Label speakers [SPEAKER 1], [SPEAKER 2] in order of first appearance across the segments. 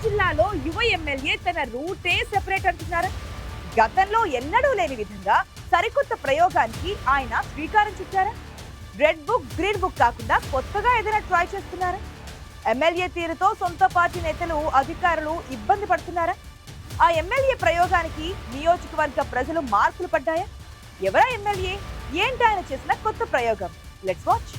[SPEAKER 1] జిల్లాలో యువ ఎమ్మెల్యే తన రూటే సెపరేట్ అంటున్నారు. గతంలో ఎన్నడూ లేని విధంగా సరికొత్త ప్రయోగానికి ఆయన శ్రీకారం చుట్టారా? రెడ్ బుక్ గ్రీన్ బుక్ కాకుండా కొత్తగా ఏదైనా ట్రై చేస్తున్నారా? ఎమ్మెల్యే తీరుతో సొంత పార్టీ నేతలు అధికారులు ఇబ్బంది పడుతున్నారా? ఆ ఎమ్మెల్యే ప్రయోగానికి నియోజకవర్గ ప్రజలు మార్పులు పడ్డాయా? ఎవరా ఎమ్మెల్యే? ఏంటి ఆయన చేసిన కొత్త ప్రయోగం? Let's watch.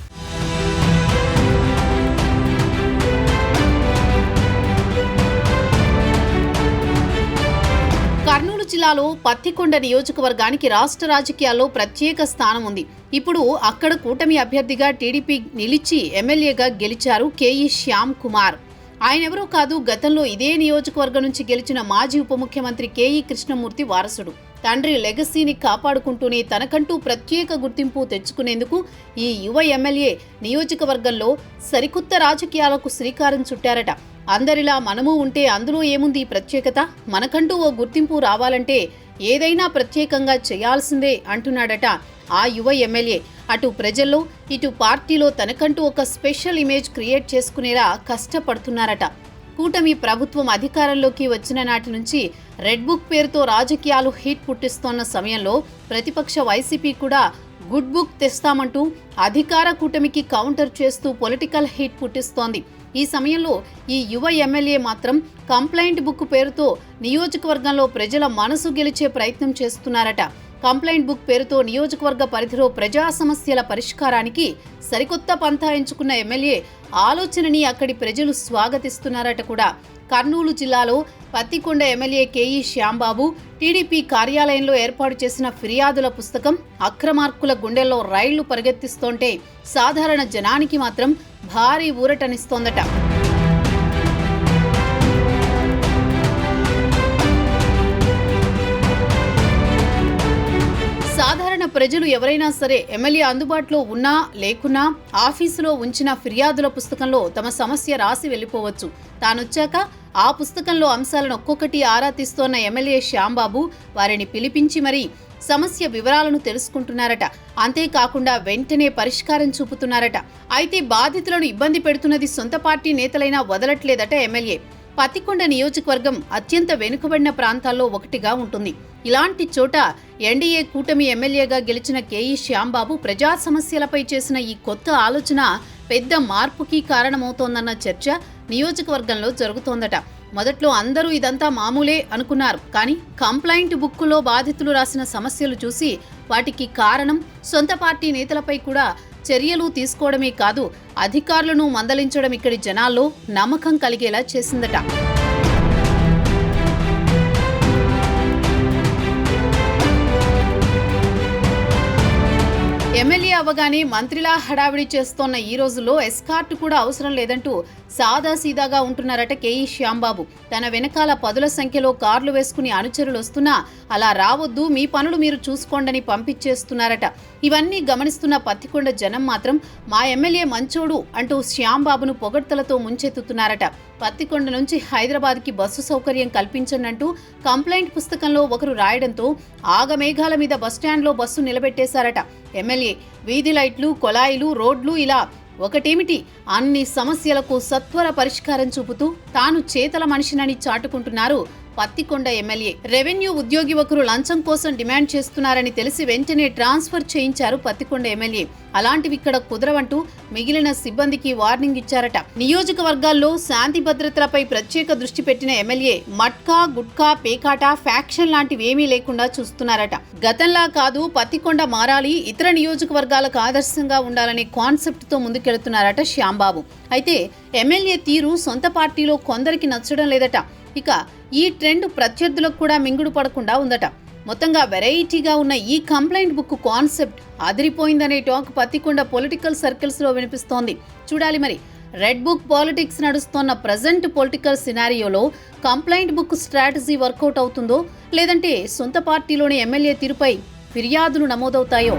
[SPEAKER 2] కర్నూలు జిల్లాలో పత్తికొండ నియోజకవర్గానికి రాష్ట్ర రాజకీయాల్లో ప్రత్యేక స్థానం ఉంది. ఇప్పుడు అక్కడ కూటమి అభ్యర్థిగా టీడీపీ నిలిచి ఎమ్మెల్యేగా గెలిచారు కేఈ శ్యామ్ కుమార్. ఆయన ఎవరో కాదు, గతంలో ఇదే నియోజకవర్గం నుంచి గెలిచిన మాజీ ఉప ముఖ్యమంత్రి కేఈ కృష్ణమూర్తి వారసుడు. తండ్రి లెగసీని కాపాడుకుంటూనే తనకంటూ ప్రత్యేక గుర్తింపు తెచ్చుకునేందుకు ఈ యువ ఎమ్మెల్యే నియోజకవర్గంలో సరికొత్త రాజకీయాలకు శ్రీకారం చుట్టారట. అందరిలా మనము ఉంటే అందులో ఏముంది ప్రత్యేకత? మనకంటూ ఓ గుర్తింపు రావాలంటే ఏదైనా ప్రత్యేకంగా చేయాల్సిందే అంటున్నాడట ఆ యువ ఎమ్మెల్యే. అటు ప్రజల్లో ఇటు పార్టీలో తనకంటూ ఒక స్పెషల్ ఇమేజ్ క్రియేట్ చేసుకునేలా కష్టపడుతున్నారట. కూటమి ప్రభుత్వం అధికారంలోకి వచ్చిన నాటి నుంచి రెడ్ బుక్ పేరుతో రాజకీయాలు హీట్ పుట్టిస్తోన్న సమయంలో ప్రతిపక్ష వైసీపీ కూడా గుడ్ బుక్ తెస్తామంటూ అధికార కూటమికి కౌంటర్ చేస్తూ పొలిటికల్ హీట్ పుట్టిస్తోంది. ఈ సమయంలో ఈ యువ ఎమ్మెల్యే మాత్రం కంప్లైంట్ బుక్ పేరుతో నియోజకవర్గంలో ప్రజల మనసు గెలిచే ప్రయత్నం చేస్తున్నారట. కంప్లైంట్ బుక్ పేరుతో నియోజకవర్గ పరిధిలో ప్రజా సమస్యల పరిష్కారానికి సరికొత్త పంథా ఎంచుకున్న ఎమ్మెల్యే ఆలోచనని అక్కడి ప్రజలు స్వాగతిస్తున్నారట కూడా. కర్నూలు జిల్లాలో పత్తికొండ ఎమ్మెల్యే కేఈ శ్యాంబాబు టీడీపీ కార్యాలయంలో ఏర్పాటు చేసిన ఫిర్యాదుల పుస్తకం అక్రమార్కుల గుండెల్లో రైళ్లు పరిగెత్తిస్తోంటే సాధారణ జనానికి మాత్రం భారీ ఊరటనిస్తోందట. సాధారణ ప్రజలు ఎవరైనా సరే ఎమ్మెల్యే అందుబాటులో ఉన్నా లేకున్నా ఆఫీసులో ఉంచిన ఫిర్యాదుల పుస్తకంలో తమ సమస్య రాసి వెళ్లిపోవచ్చు. తానొచ్చాక ఆ పుస్తకంలో అంశాలను ఒక్కొక్కటి ఆరా తీస్తోన్న ఎమ్మెల్యే శ్యాంబాబు వారిని పిలిపించి మరీ సమస్య వివరాలను తెలుసుకుంటున్నారట. అంతేకాకుండా వెంటనే పరిష్కారం చూపుతున్నారట. అయితే బాధితులను ఇబ్బంది పెడుతున్నది సొంత పార్టీ నేతలైనా వదలట్లేదట ఎమ్మెల్యే. పత్తికొండ నియోజకవర్గం అత్యంత వెనుకబడిన ప్రాంతాల్లో ఒకటిగా ఉంటుంది. ఇలాంటి చోట ఎన్డీఏ కూటమి ఎమ్మెల్యేగా గెలిచిన కేఈ శ్యాంబాబు ప్రజా సమస్యలపై చేసిన ఈ కొత్త ఆలోచన పెద్ద మార్పుకి కారణమవుతోందన్న చర్చ నియోజకవర్గంలో జరుగుతోందట. మొదట్లో అందరూ ఇదంతా మామూలే అనుకున్నారు. కానీ కంప్లైంట్ బుక్కులో బాధితులు రాసిన సమస్యలు చూసి వాటికి కారణం సొంత పార్టీ నేతలపై కూడా చర్యలు తీసుకోవడమే కాదు, అధికారులను మందలించడం ఇక్కడి జనాల్లో నమ్మకం కలిగేలా చేసిందట. ఎమ్మెల్యే అవ్వగానే మంత్రిలా హడావిడి చేస్తోన్న ఈ రోజుల్లో ఎస్కార్ట్ కూడా అవసరం లేదంటూ సాదాసీదాగా ఉంటున్నారట కేఈ శ్యాంబాబు. తన వెనకాల పదుల సంఖ్యలో కార్లు వేసుకుని అనుచరులు వస్తున్నా అలా రావద్దు, మీ పనులు మీరు చూసుకోండని పంపించేస్తున్నారట. ఇవన్నీ గమనిస్తున్న పత్తికొండ జనం మాత్రం మా ఎమ్మెల్యే మంచోడు అంటూ శ్యాంబాబును పొగడ్తలతో ముంచెత్తుతున్నారట. పత్తికొండ నుంచి హైదరాబాద్కి బస్సు సౌకర్యం కల్పించనంటూ కంప్లైంట్ పుస్తకంలో ఒకరు రాయడంతో ఆగమేఘాల మీద బస్టాండ్లో బస్సు నిలబెట్టేశారట. ఎమ్మెల్యే వీధి లైట్లు, కొలాయిలు, రోడ్లు ఇలా ఒకటేమిటి అన్ని సమస్యలకు సత్వర పరిష్కారం చూపుతూ తాను చేతల మనిషినని చాటుకుంటున్నారు పత్తికొండ ఎమ్మెల్యే. రెవెన్యూ ఉద్యోగి ఒకరు లంచం కోసం డిమాండ్ చేస్తున్నారని తెలిసి వెంటనే ట్రాన్స్ఫర్ చేయించారు పత్తికొండ ఎమ్మెల్యే. అలాంటివి ఇక్కడ కుదరవంటూ మిగిలిన సిబ్బందికి వార్నింగ్ ఇచ్చారట. నియోజకవర్గాల్లో శాంతి భద్రతలపై ప్రత్యేక దృష్టి పెట్టిన ఎమ్మెల్యే మట్కా, గుట్కా, పేకాట, ఫ్యాక్షన్ లాంటివేమీ లేకుండా చూస్తున్నారట. గతంలా కాదు, పత్తికొండ మారాలి, ఇతర నియోజకవర్గాలకు ఆదర్శంగా ఉండాలనే కాన్సెప్ట్ తో ముందుకెళ్తున్నారట శ్యాంబాబు. అయితే ఎమ్మెల్యే తీరు సొంత పార్టీలో కొందరికి నచ్చడం లేదట. ఇక ఈ ట్రెండ్ ప్రత్యర్థులకు కూడా మింగుడు పడకుండా ఉందట. మొత్తంగా వెరైటీగా ఉన్న ఈ కంప్లైంట్ బుక్ కాన్సెప్ట్ అదిరిపోయిందనే టాక్ పత్తికొండ పొలిటికల్ సర్కిల్స్ లో వినిపిస్తోంది. చూడాలి మరి. రెడ్ బుక్ పాలిటిక్స్ నడుస్తోన్న ప్రజెంట్ పొలిటికల్ సినారియోలో కంప్లైంట్ బుక్ స్ట్రాటజీ వర్కౌట్ అవుతుందో లేదంటే సొంత పార్టీలోని ఎమ్మెల్యే తీరుపై ఫిర్యాదులు నమోదవుతాయో.